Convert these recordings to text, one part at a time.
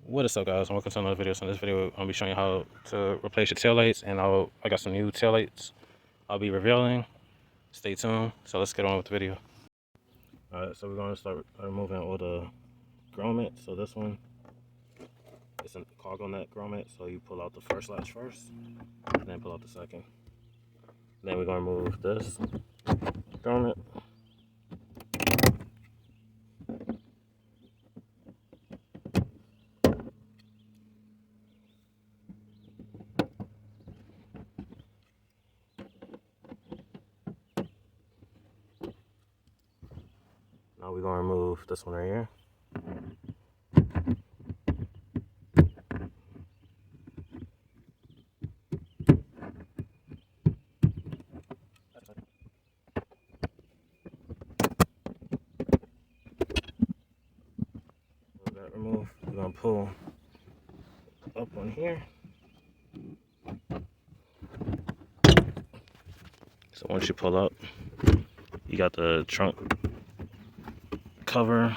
What is up, guys? Welcome to another video. So in this video, I'll be showing you how to replace your taillights, and I got some new taillights I'll be revealing. Stay tuned. So let's get on with the video. Alright, so we're going to start removing all the grommets. So this one, it's a cargo net grommet. So you pull out the first latch first, and then pull out the second. Then we're going to remove this grommet. Now we're going to remove this one right here. Remove. We're going to pull up on here. So once you pull up, you got the trunk cover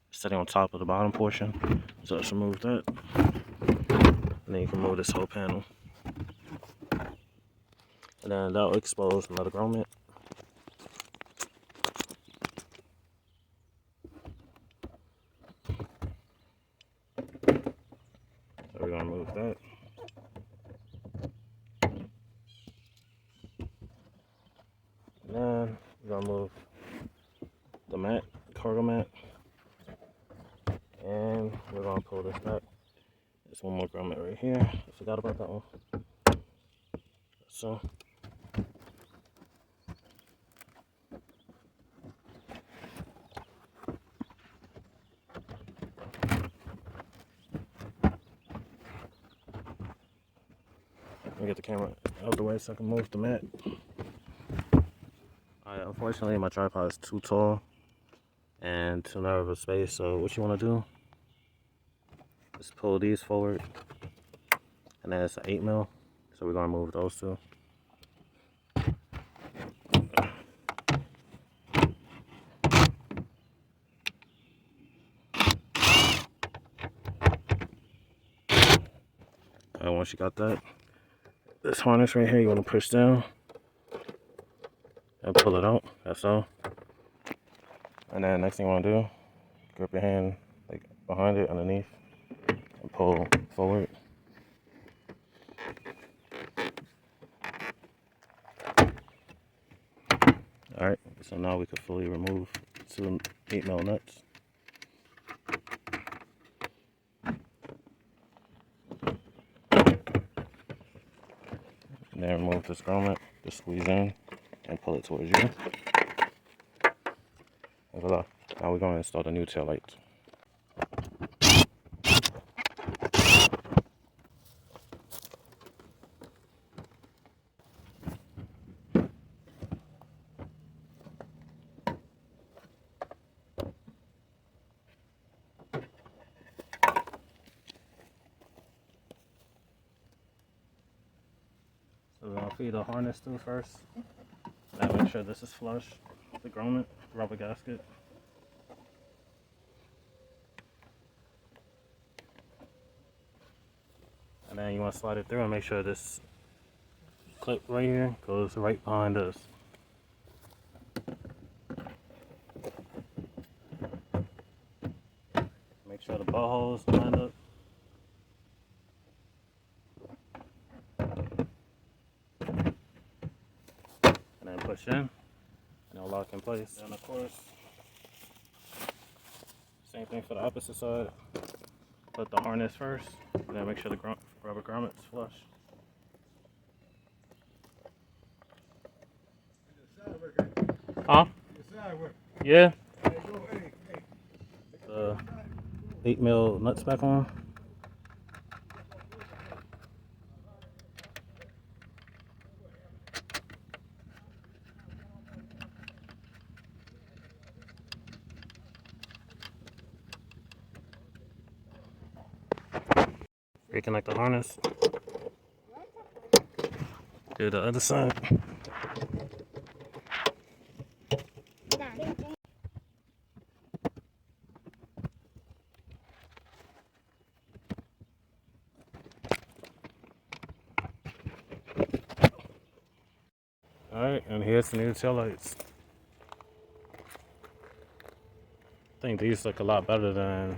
sitting on top of the bottom portion. So let's remove that. And then you can remove this whole panel. And then that will expose another grommet. So we're going to remove that. And then we're going to move the mat, cargo mat. And we're going to pull this back. There's one more grommet right here. I forgot about that one. So let me get the camera out of the way so I can move the mat. Alright, unfortunately my tripod is too tall and too narrow of a space, so what you want to do is pull these forward, and then it's an 8mm, so we're going to move those two. And once you got that, this harness right here, you want to push down and pull it out. That's all. And then next thing you want to do, grip your hand like behind it, underneath, and pull forward. Alright, so now we can fully remove 2 8mm nuts. And then remove this grommet, just squeeze in and pull it towards you. And voila. Now we're going to install the new tail light. So we're going to feed the harness through first. Now make sure this is flush. The grommet, rubber gasket. And then you want to slide it through and make sure this clip right here goes right behind this. Make sure the butt holes line up. And then push in, and it'll lock in place. And of course, same thing for the opposite side. Put the harness first, and then make sure the rubber grommet's flush. Huh? Yeah. The 8mm nuts back on. Reconnect the harness. Do the other side. Alright, and here's the new taillights. I think these look a lot better than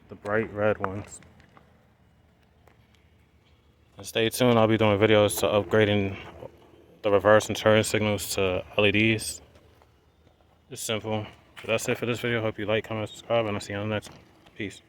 the bright red ones. And stay tuned, I'll be doing videos to upgrading the reverse and turn signals to LEDs. It's simple. But that's it for this video. Hope you like, comment, subscribe, and I'll see you on the next one. Peace.